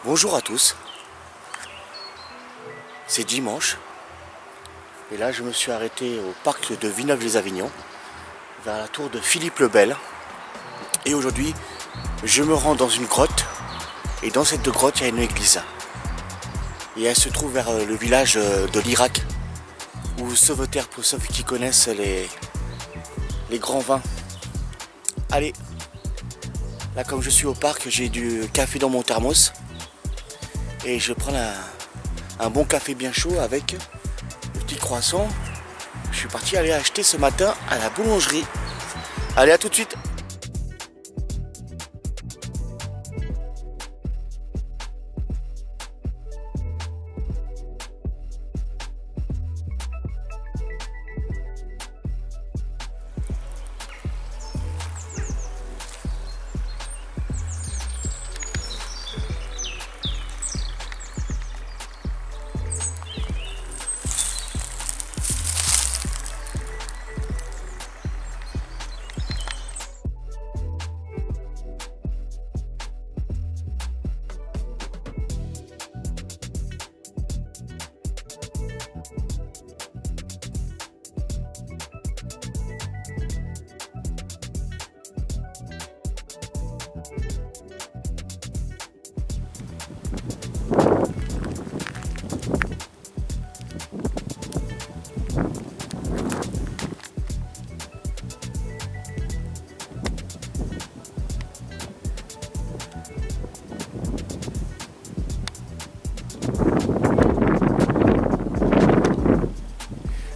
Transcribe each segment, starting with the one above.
Bonjour à tous, c'est dimanche et là je me suis arrêté au parc de Villeneuve-les-Avignon vers la tour de Philippe le Bel et aujourd'hui je me rends dans une grotte et dans cette grotte il y a une église et elle se trouve vers le village de l'Irak ou Sauveterre pour ceux qui connaissent les grands vins. Allez, là comme je suis au parc j'ai du café dans mon thermos et je prends un bon café bien chaud avec le petit croissant. Je suis parti aller acheter ce matin à la boulangerie. Allez, à tout de suite.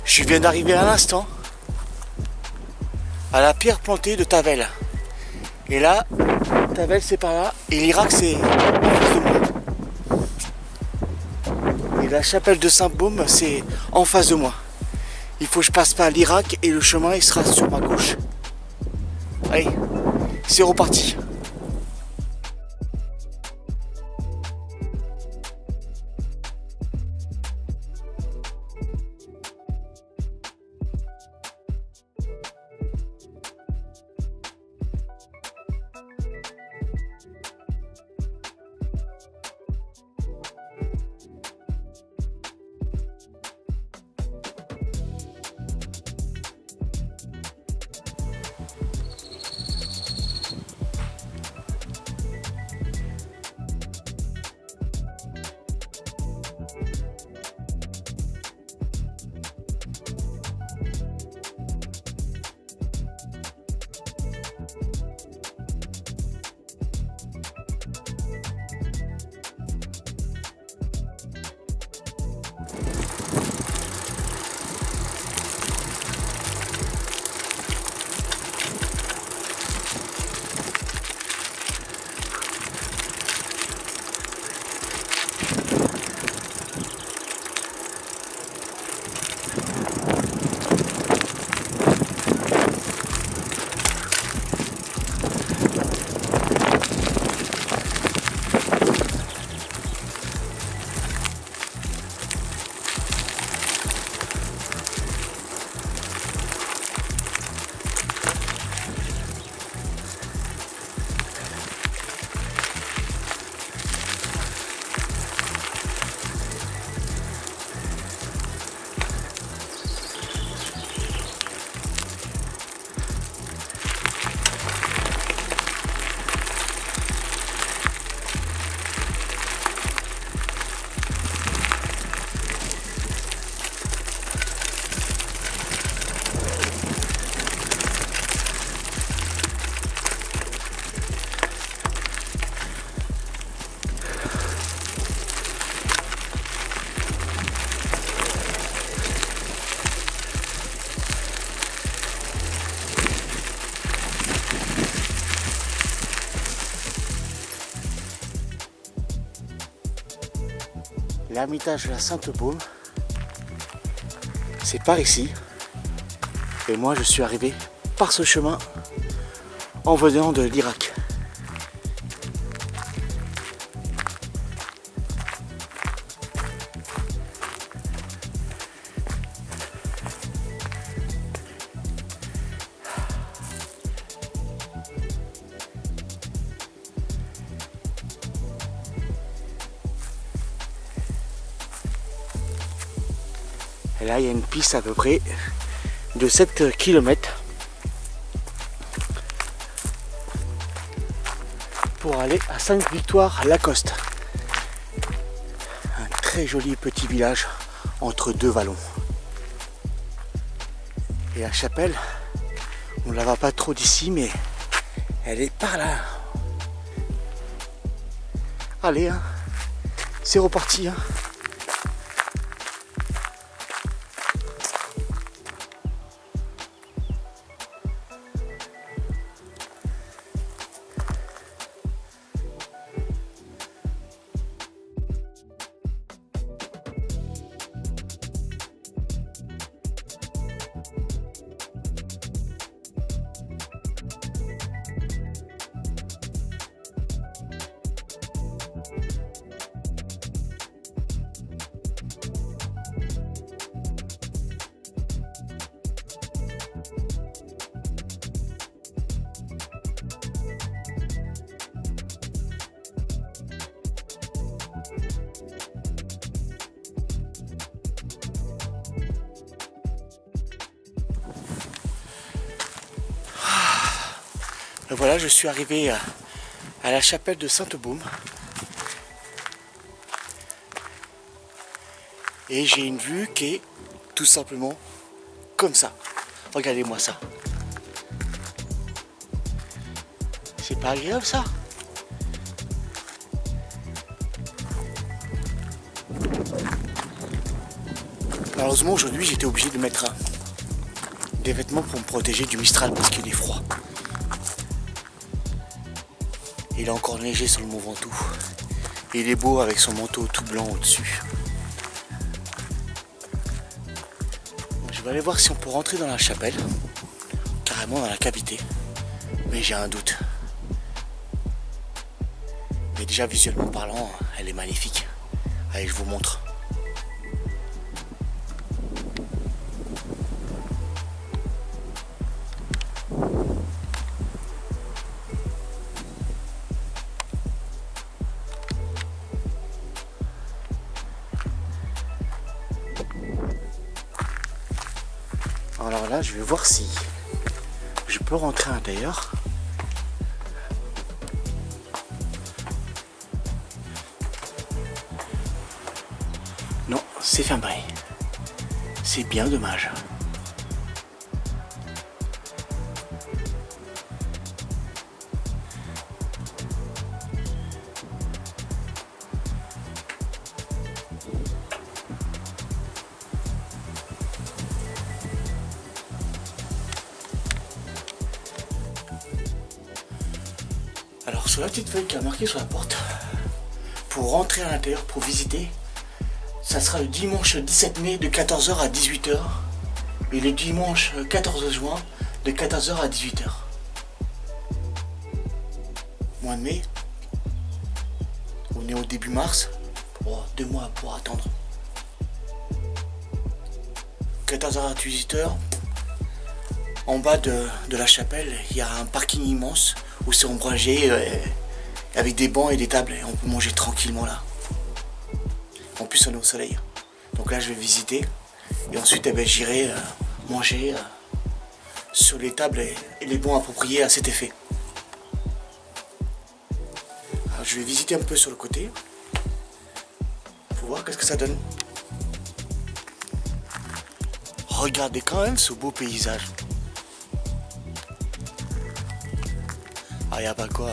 Je viens d'arriver à l'instant à la pierre plantée de Tavel. Et là, Tavel c'est par là, et l'Irak c'est en face de moi. Et la chapelle de Saint-Baume c'est en face de moi. Il faut que je passe par l'Irak et le chemin il sera sur ma gauche. Allez, c'est reparti. L'Ermitage de la Sainte-Baume, c'est par ici. Et moi je suis arrivé par ce chemin en venant de l'Irak. Et là il y a une piste à peu près de 7 km pour aller à Sainte-Victoire-Lacoste. Un très joli petit village entre deux vallons. Et la chapelle, on ne la voit pas trop d'ici, mais elle est par là. Allez, hein, c'est reparti. Hein. Et voilà, je suis arrivé à la chapelle de Sainte-Baume. Et j'ai une vue qui est tout simplement comme ça. Regardez-moi ça. C'est pas agréable ça? Malheureusement aujourd'hui j'étais obligé de mettre des vêtements pour me protéger du Mistral parce qu'il est froid. Il a encore neigé sur le Mont Ventoux. Et il est beau avec son manteau tout blanc au-dessus. Je vais aller voir si on peut rentrer dans la chapelle. Carrément dans la cavité. Mais j'ai un doute. Mais déjà visuellement parlant, elle est magnifique. Allez, je vous montre. Alors là, je vais voir si je peux rentrer à l'intérieur. Non, c'est fermé. C'est bien dommage. Alors sur la petite feuille qui a marqué sur la porte, pour rentrer à l'intérieur, pour visiter, ça sera le dimanche 17 mai de 14 h à 18 h et le dimanche 14 juin de 14 h à 18 h. Mois de mai, on est au début mars, 2 mois pour attendre. 14 h à 18 h, en bas de la chapelle, il y a un parking immense où c'est ombragé avec des bancs et des tables et on peut manger tranquillement là. En plus on est au soleil. Donc là je vais visiter et ensuite j'irai manger sur les tables et les bancs appropriés à cet effet. Alors je vais visiter un peu sur le côté pour voir qu'est-ce que ça donne. Regardez quand même ce beau paysage. Ah, y a pas quoi.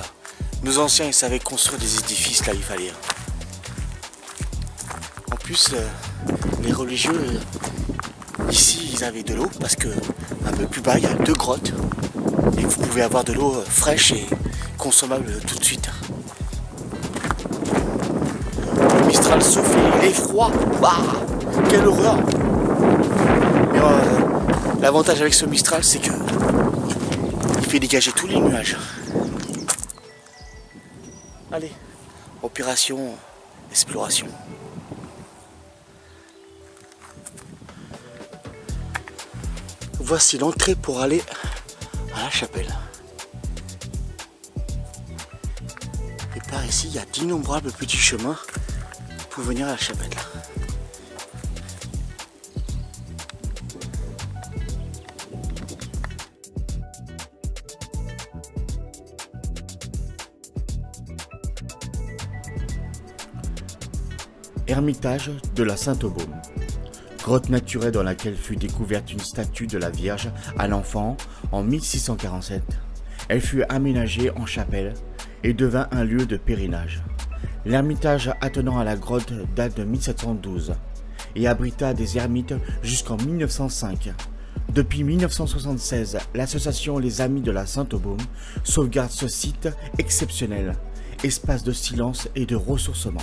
Nos anciens, ils savaient construire des édifices, là, il fallait. En plus, les religieux, ici, ils avaient de l'eau, parce que un peu plus bas, il y a 2 grottes. Et vous pouvez avoir de l'eau fraîche et consommable tout de suite. Le Mistral souffle, il est froid. Bah, quelle horreur! Mais l'avantage avec ce Mistral, c'est que il fait dégager tous les nuages. Allez, opération exploration. Voici l'entrée pour aller à la chapelle. Et par ici, il y a d'innombrables petits chemins pour venir à la chapelle. Ermitage de la Sainte-Baume. Grotte naturelle dans laquelle fut découverte une statue de la Vierge à l'Enfant en 1647. Elle fut aménagée en chapelle et devint un lieu de pèlerinage. L'ermitage attenant à la grotte date de 1712 et abrita des ermites jusqu'en 1905. Depuis 1976, l'association Les Amis de la Sainte-Baume sauvegarde ce site exceptionnel, espace de silence et de ressourcement.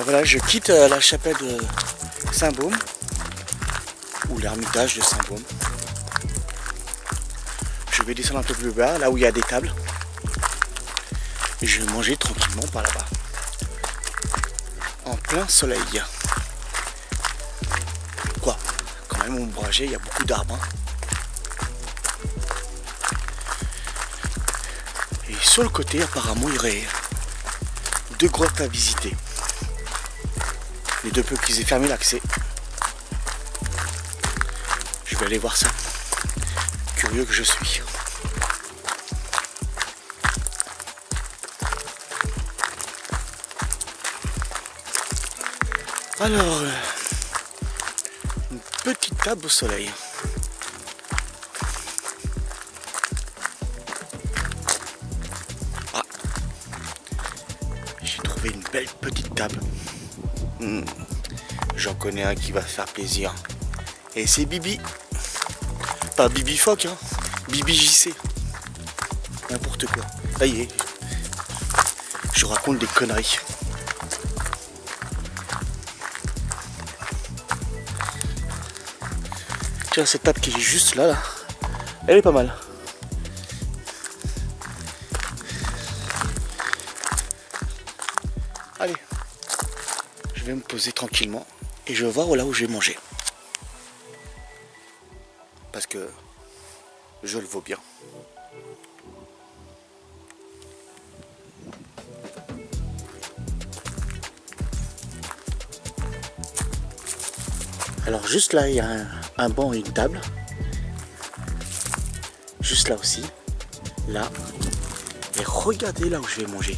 Voilà, je quitte la chapelle de Saint-Baume, ou l'ermitage de Saint-Baume. Je vais descendre un peu plus bas, là où il y a des tables. Et je vais manger tranquillement par là-bas. En plein soleil. Quoi? Quand même ombragé, il y a beaucoup d'arbres. Et sur le côté, apparemment, il y aurait 2 grottes à visiter. Les 2 peu qu'ils aient fermé l'accès. Je vais aller voir ça. Curieux que je suis. Alors, une petite table au soleil. Ah, j'ai trouvé une belle petite table. J'en connais un qui va faire plaisir. Et c'est Bibi. Pas Bibi Phoque, hein. Bibi JC. N'importe quoi. Ça y est. Je raconte des conneries. Tiens, cette table qui est juste là, elle est pas mal. Allez. Je vais me poser tranquillement et je vais voir là où je vais manger. Parce que je le vaux bien. Alors juste là, il y a un banc et une table. Juste là aussi. Là. Et regardez là où je vais manger.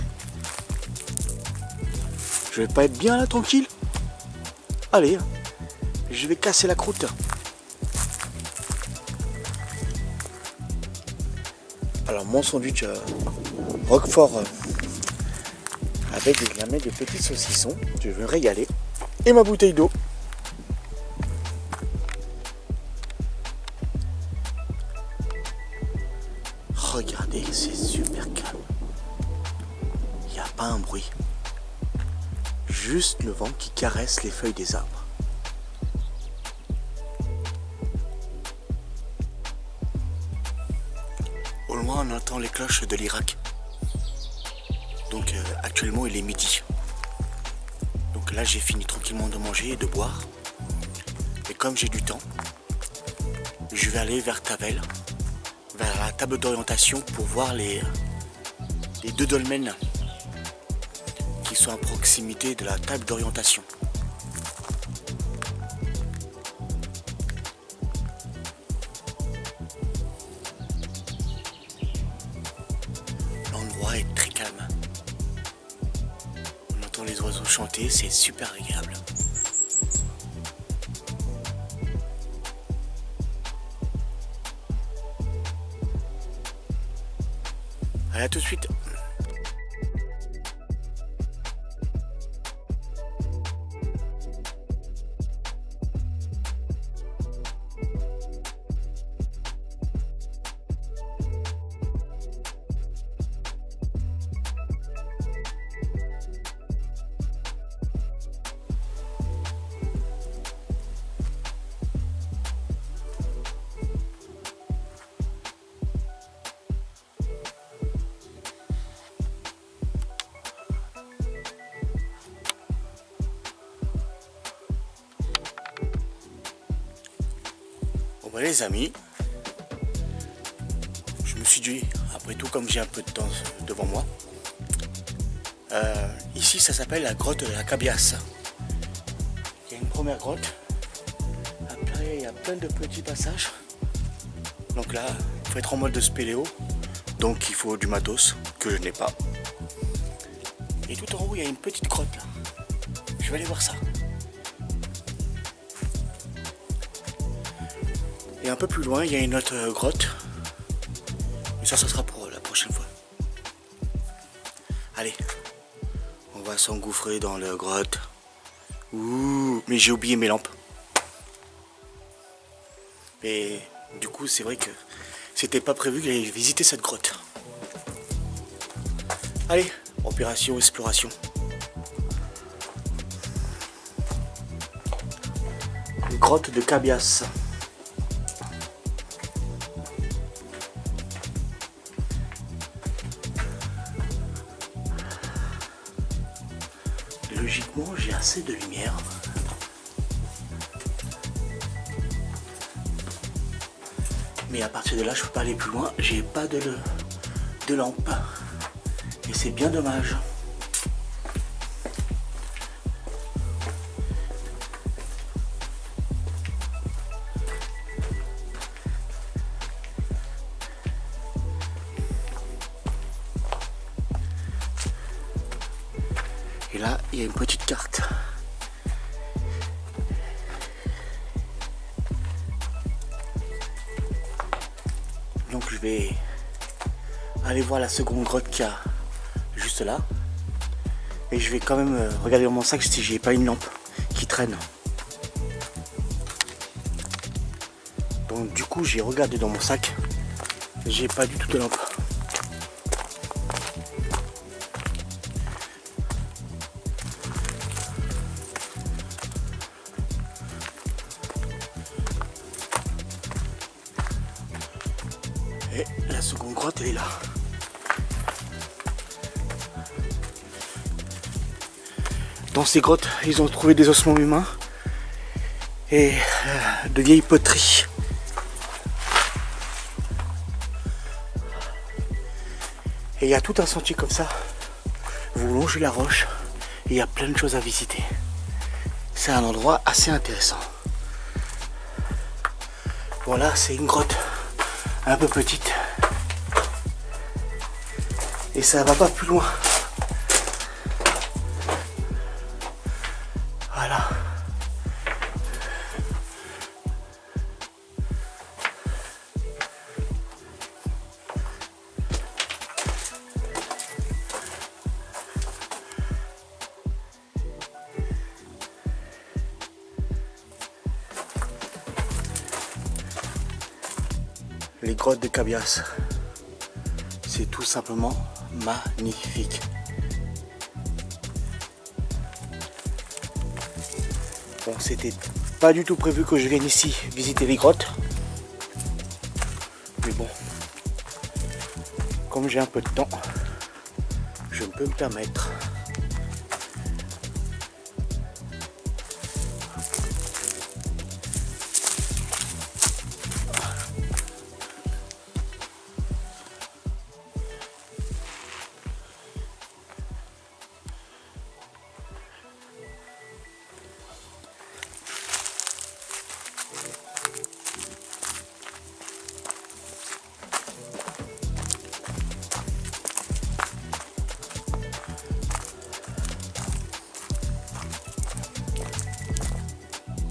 Je vais pas être bien là, tranquille. Allez, je vais casser la croûte. Alors mon sandwich Roquefort avec des gamets de petits saucissons. Je vais me régaler. Et ma bouteille d'eau. Regardez, c'est super calme. Il n'y a pas un bruit. Juste le vent qui caresse les feuilles des arbres. Au loin, on entend les cloches de l'Irak. Donc actuellement, il est midi. Donc là, j'ai fini tranquillement de manger et de boire. Et comme j'ai du temps, je vais aller vers Tavel, vers la table d'orientation pour voir les 2 dolmens qui sont à proximité de la table d'orientation. L'endroit est très calme. On entend les oiseaux chanter, c'est super agréable. Allez, à tout de suite. les amis, je me suis dit, après tout comme j'ai un peu de temps devant moi, ici ça s'appelle la grotte de la Cabiasse. Il y a une première grotte, après il y a plein de petits passages. Donc là, il faut être en mode de spéléo, donc il faut du matos que je n'ai pas. Et tout en haut il y a une petite grotte là, je vais aller voir ça. Et un peu plus loin, il y a une autre grotte. Mais ça sera pour la prochaine fois. Allez, on va s'engouffrer dans la grotte. Ouh, mais j'ai oublié mes lampes. Et du coup, c'est vrai que c'était pas prévu que j'allais visiter cette grotte. Allez, opération exploration. Grotte de Cabiasse. Logiquement, j'ai assez de lumière. Mais à partir de là, je peux pas aller plus loin. J'ai pas de lampe. Et c'est bien dommage. Et là, il y a une petite carte. Donc je vais aller voir la seconde grotte qu'il y a juste là. Et je vais quand même regarder dans mon sac si j'ai pas une lampe qui traîne. Donc du coup j'ai regardé dans mon sac. J'ai pas du tout de lampe. Et la seconde grotte, elle est là. Dans ces grottes, ils ont trouvé des ossements humains et de vieilles poteries. Et il y a tout un sentier comme ça. Vous longez la roche et il y a plein de choses à visiter. C'est un endroit assez intéressant. Voilà, c'est une grotte un peu petite et ça va pas plus loin. Voilà. Les grottes de Cabiasse, c'est tout simplement magnifique. Bon, c'était pas du tout prévu que je vienne ici visiter les grottes, mais bon, comme j'ai un peu de temps, je peux me permettre.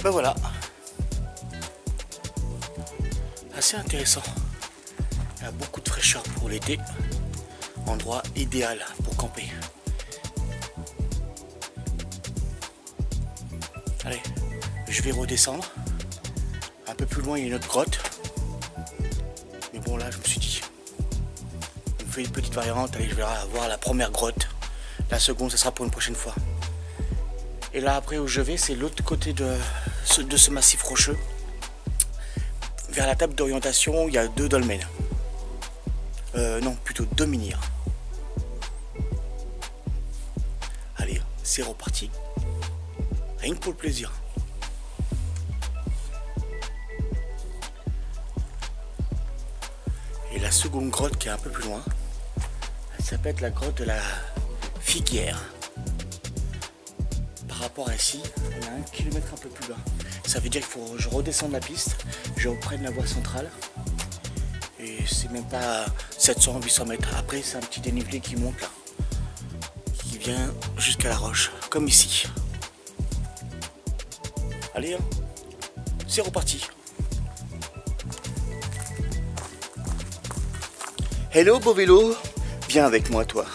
Ben voilà, assez intéressant. Il y a beaucoup de fraîcheur pour l'été, endroit idéal pour camper. Allez, je vais redescendre. Un peu plus loin, il y a une autre grotte. Mais bon, là, je me suis dit, on fait une petite variante. Allez, je vais voir la première grotte. La seconde, ça sera pour une prochaine fois. Et là, après, où je vais, c'est l'autre côté de ce massif rocheux. Vers la table d'orientation, il y a 2 dolmens. Non, plutôt 2 menhirs. Allez, c'est reparti. Rien que pour le plaisir. Et la seconde grotte qui est un peu plus loin, elle s'appelle la grotte de la Figuière. Par rapport à ici, on a 1 kilomètre un peu plus loin. Ça veut dire qu'il faut que je redescende la piste, je reprenne la voie centrale. Et c'est même pas 700-800 mètres. Après, c'est un petit dénivelé qui monte là, qui vient jusqu'à la roche, comme ici. Allez, hein, c'est reparti. Hello beau vélo, viens avec moi toi.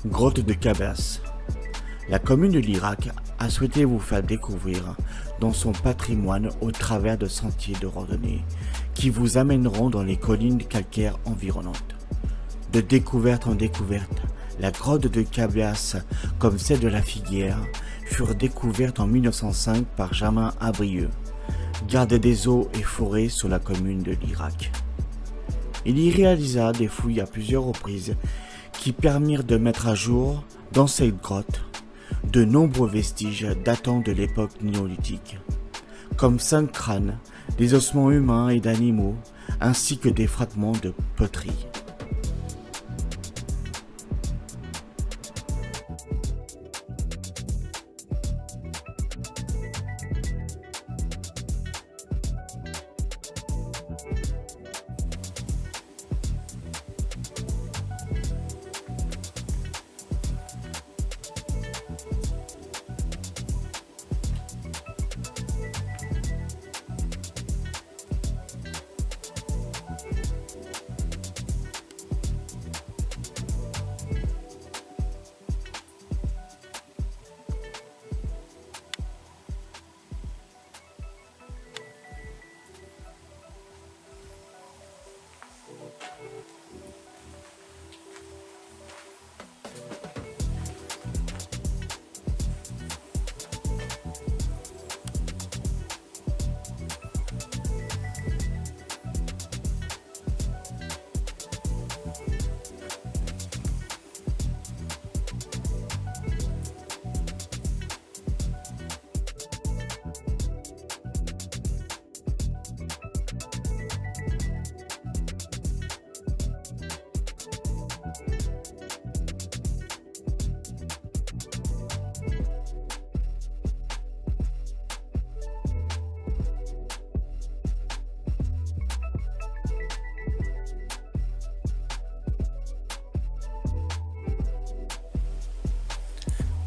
Grotte de Cabas. La commune de Lirac a souhaité vous faire découvrir dans son patrimoine au travers de sentiers de randonnée qui vous amèneront dans les collines calcaires environnantes. De découverte en découverte, la grotte de Cabas, comme celle de la Figuière, furent découvertes en 1905 par Germain Abrieux, garde des eaux et forêts sur la commune de Lirac. Il y réalisa des fouilles à plusieurs reprises qui permirent de mettre à jour, dans cette grotte, de nombreux vestiges datant de l'époque néolithique, comme 5 crânes, des ossements humains et d'animaux, ainsi que des fragments de poterie.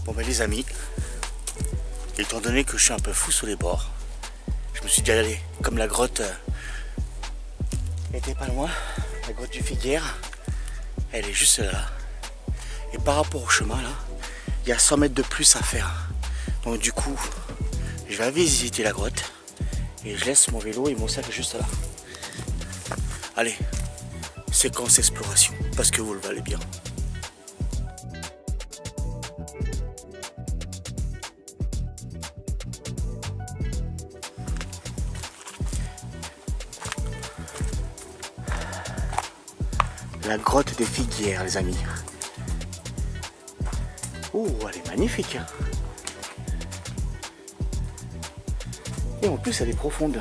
Bon ben les amis, étant donné que je suis un peu fou sur les bords, je me suis dit allez, comme la grotte était pas loin, la grotte du Figuière, elle est juste là. Et par rapport au chemin là, il y a 100 mètres de plus à faire. Donc du coup, je vais visiter la grotte et je laisse mon vélo et mon sac juste là. Allez, séquence exploration, parce que vous le valez bien. La grotte des Figuières, les amis. Oh, elle est magnifique. Et en plus, elle est profonde.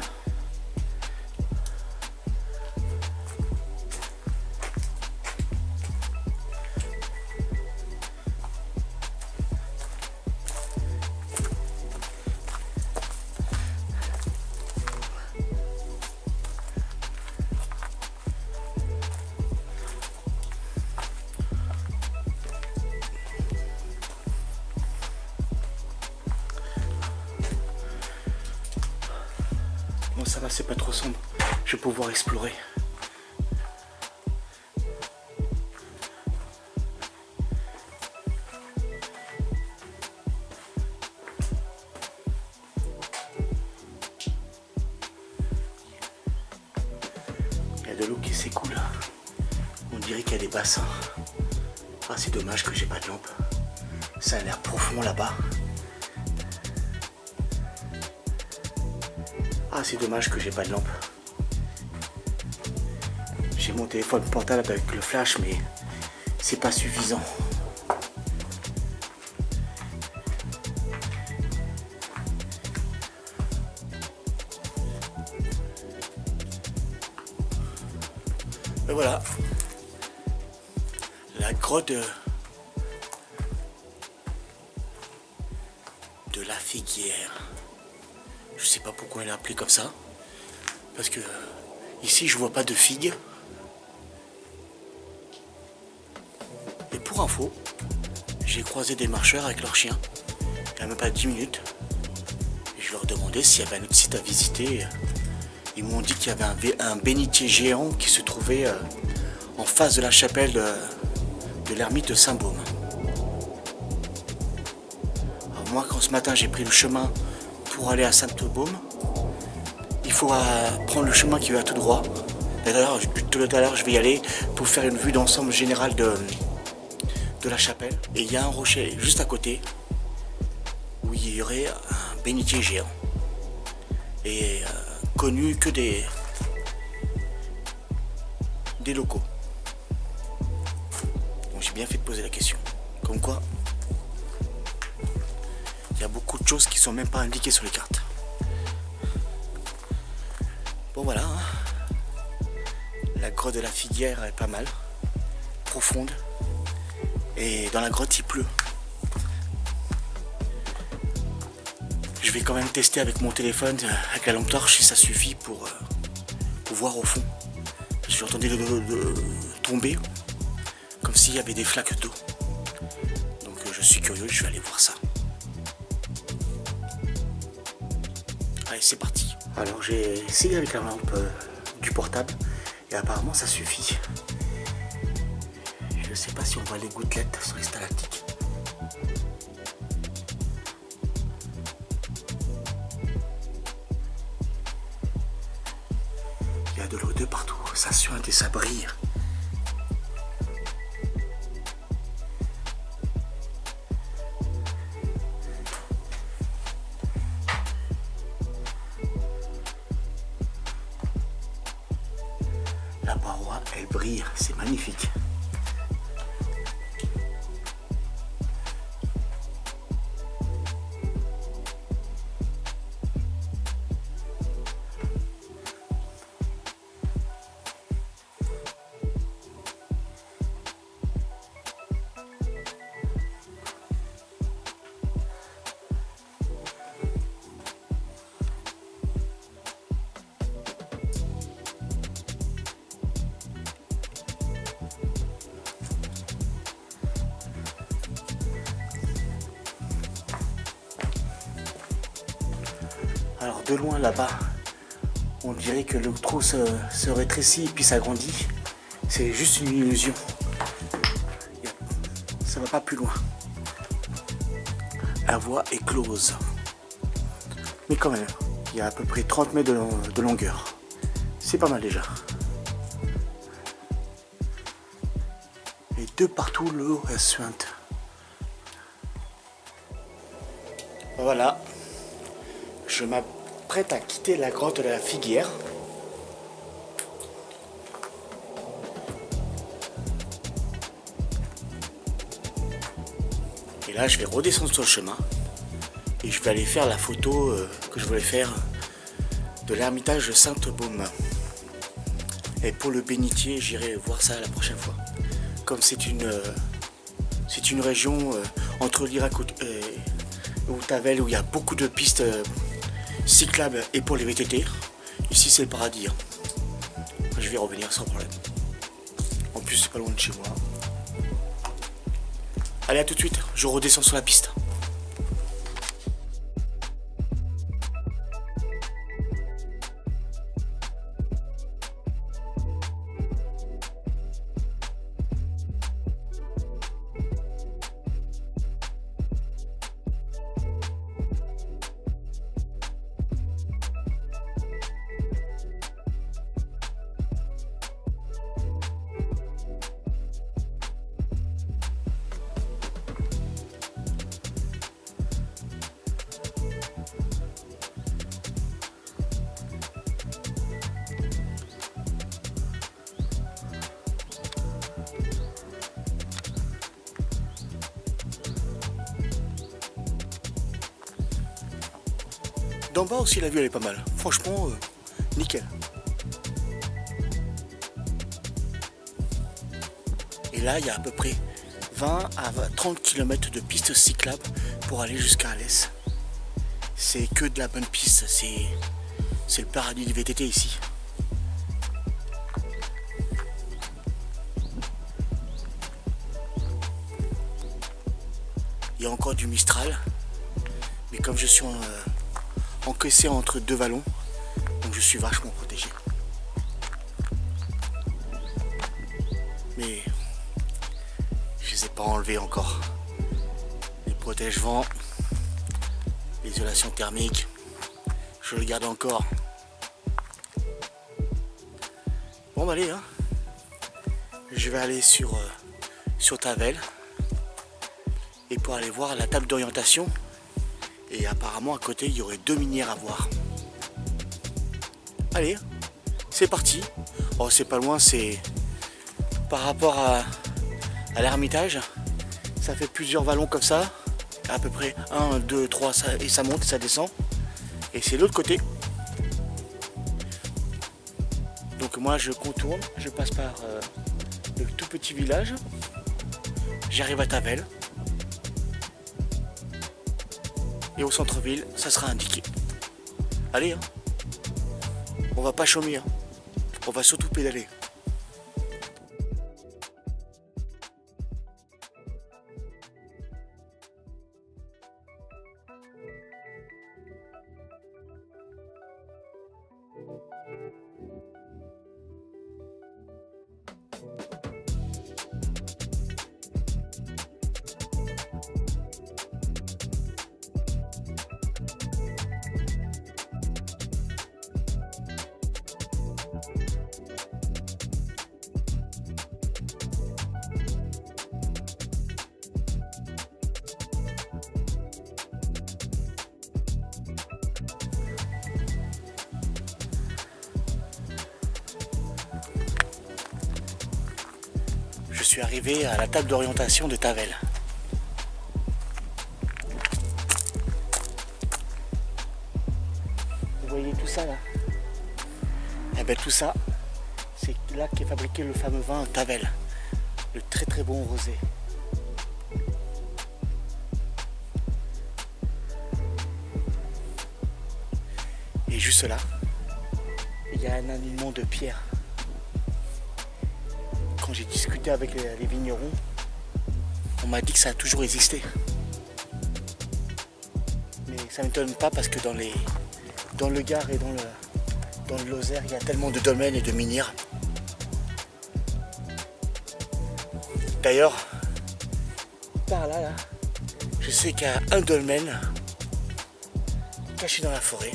Bon, ça va, c'est pas trop sombre. Je vais pouvoir explorer. Il y a de l'eau qui s'écoule. On dirait qu'il y a des bassins. Ah, c'est dommage que j'ai pas de lampe. Ça a l'air profond là-bas. Ah, c'est dommage que j'ai pas de lampe. J'ai mon téléphone portable avec le flash, mais c'est pas suffisant. Et voilà, la grotte de la Figuière. Je sais pas pourquoi elle est appelée comme ça, parce que ici je vois pas de figues. Et pour info, j'ai croisé des marcheurs avec leurs chiens il n'y a même pas 10 minutes. Et je leur demandais s'il y avait un autre site à visiter. Ils m'ont dit qu'il y avait un bénitier géant qui se trouvait en face de la chapelle de l'ermite de Saint-Baume. Alors moi, quand ce matin j'ai pris le chemin pour aller à Saint-Baume, il faut prendre le chemin qui va tout droit. D'ailleurs, tout à l'heure, je vais y aller pour faire une vue d'ensemble générale de la chapelle. Et il y a un rocher juste à côté où il y aurait un bénitier géant. Et connu que des locaux. Donc j'ai bien fait de poser la question. Comme quoi, il y a beaucoup de choses qui sont même pas indiquées sur les cartes. Bon voilà, la grotte de la Figuière est pas mal, profonde, et dans la grotte il pleut. Je vais quand même tester avec mon téléphone, avec la lampe torche, si ça suffit pour voir au fond. J'entendais de tomber, comme s'il y avait des flaques d'eau. Donc je suis curieux, je vais aller voir ça. Allez, c'est parti. Alors j'ai essayé avec la lampe du portable, et apparemment ça suffit. Je sais pas si on voit les gouttelettes sur les stalactites. Il y a de l'eau de partout, ça suinte et ça brille. La paroi, elle brille, c'est magnifique. Alors de loin là-bas, on dirait que le trou se rétrécit et puis s'agrandit. C'est juste une illusion. Ça va pas plus loin. La voie est close. Mais quand même, il y a à peu près 30 mètres de longueur. C'est pas mal déjà. Et de partout, l'eau elle suinte. Voilà. Je m'apprête à quitter la grotte de la Figuière. Et là, je vais redescendre sur le chemin. Et je vais aller faire la photo que je voulais faire de l'ermitage de Saint-Baume. Et pour le bénitier, j'irai voir ça la prochaine fois. Comme c'est une région entre l'Irak et Tavel où il y a beaucoup de pistes cyclables et pour les VTT. Ici c'est le paradis. Je vais revenir sans problème. En plus c'est pas loin de chez moi. Allez, à tout de suite, je redescends sur la piste. D'en bas aussi la vue elle est pas mal. Franchement, nickel. là, il y a à peu près 20 à 30 km de pistes cyclables pour aller jusqu'à Alès. C'est que de la bonne piste, c'est le paradis du VTT ici. Il y a encore du Mistral, mais comme je suis encaissé entre deux vallons, donc je suis vachement protégé. Mais je les ai pas enlevés encore. Les protège-vents, l'isolation thermique, je le garde encore. Bon bah allez, hein. Je vais aller sur Tavel. Et pour aller voir la table d'orientation, et apparemment à côté il y aurait 2 minières à voir. Allez, c'est parti. Oh, c'est pas loin, c'est par rapport à l'Ermitage, ça fait plusieurs vallons comme ça, à peu près 1, 2, 3, et ça monte et ça descend. Et c'est l'autre côté. Donc moi je contourne, je passe par le tout petit village, j'arrive à Tavel. Et au centre-ville, ça sera indiqué. Allez, hein. On va pas chômer, hein. On va surtout pédaler. Je suis arrivé à la table d'orientation de Tavel. Vous voyez tout ça là? Et bien tout ça, c'est là qu'est fabriqué le fameux vin Tavel, le très très bon rosé. Et juste là, il y a un alignement de pierre. Quand j'ai discuté avec les vignerons, on m'a dit que ça a toujours existé. Mais ça ne m'étonne pas parce que dans le Gard et dans le Lozère, il y a tellement de dolmens et de minières. D'ailleurs, par là, je sais qu'il y a un dolmen caché dans la forêt.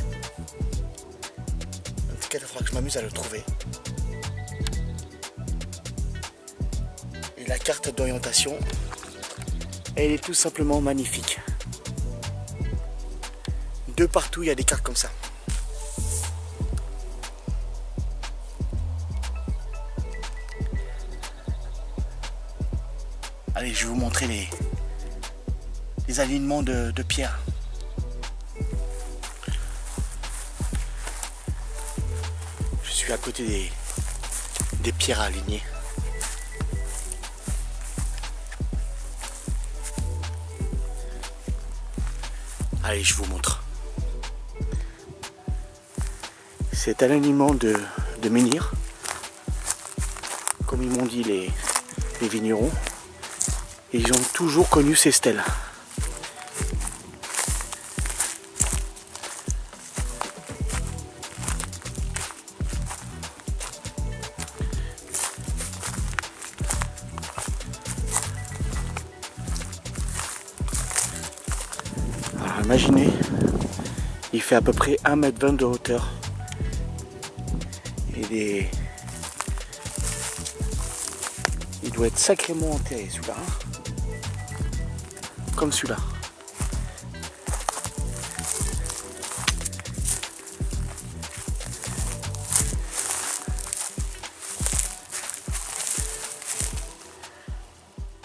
En tout cas, il faudra que je m'amuse à le trouver. Et la carte d'orientation, elle est tout simplement magnifique. De partout, il y a des cartes comme ça. Allez, je vais vous montrer les alignements de pierres. Je suis à côté des pierres alignées. Allez, je vous montre. C'est un alignement de menhir, comme ils m'ont dit les vignerons. Et ils ont toujours connu ces stèles. Alors imaginez, il fait à peu près 1,20 m de hauteur. Et il doit être sacrément enterré celui-là. Comme celui-là.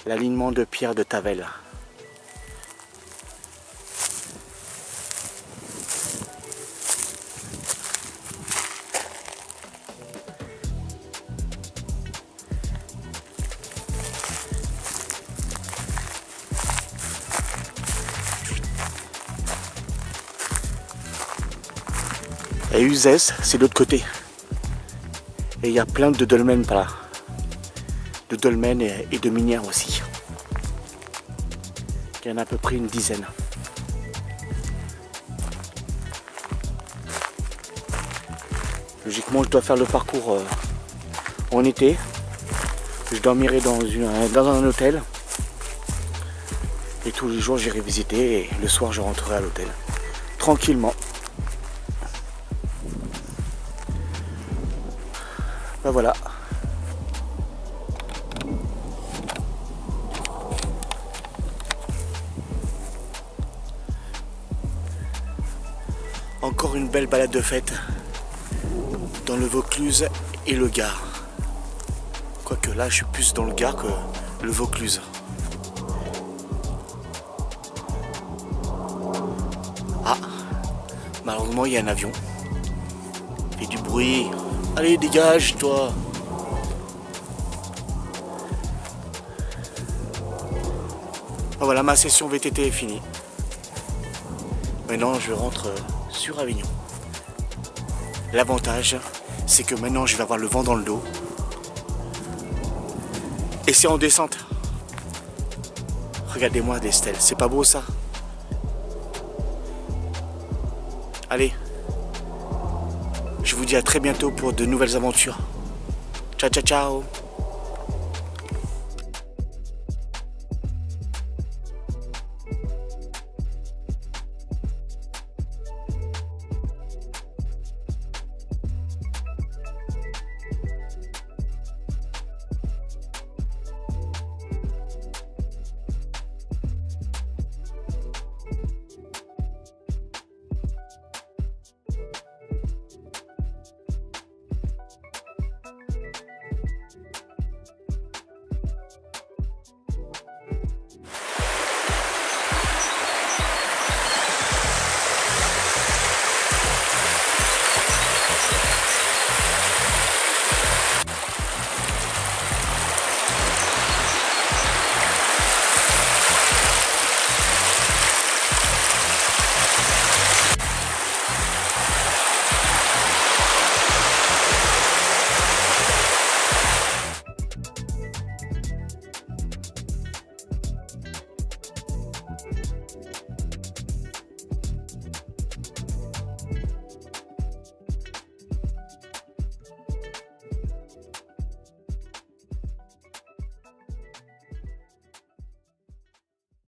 L'alignement de pierre de Tavel. Et Uzès, c'est de l'autre côté. Et il y a plein de dolmens par là. De dolmens et de minières aussi. Il y en a à peu près une dizaine. Logiquement, je dois faire le parcours en été. Je dormirai dans un hôtel. Et tous les jours, j'irai visiter. Et le soir, je rentrerai à l'hôtel. Tranquillement. Ben voilà. Encore une belle balade de fête dans le Vaucluse et le Gard. Quoique là, je suis plus dans le Gard que le Vaucluse. Ah, malheureusement, il y a un avion. Il fait du bruit. Allez, dégage, toi. Ah, voilà, ma session VTT est finie. Maintenant, je rentre sur Avignon. L'avantage, c'est que maintenant, je vais avoir le vent dans le dos. Et c'est en descente. Regardez-moi des stèles, c'est pas beau ça? Allez, je vous dis à très bientôt pour de nouvelles aventures. Ciao, ciao, ciao.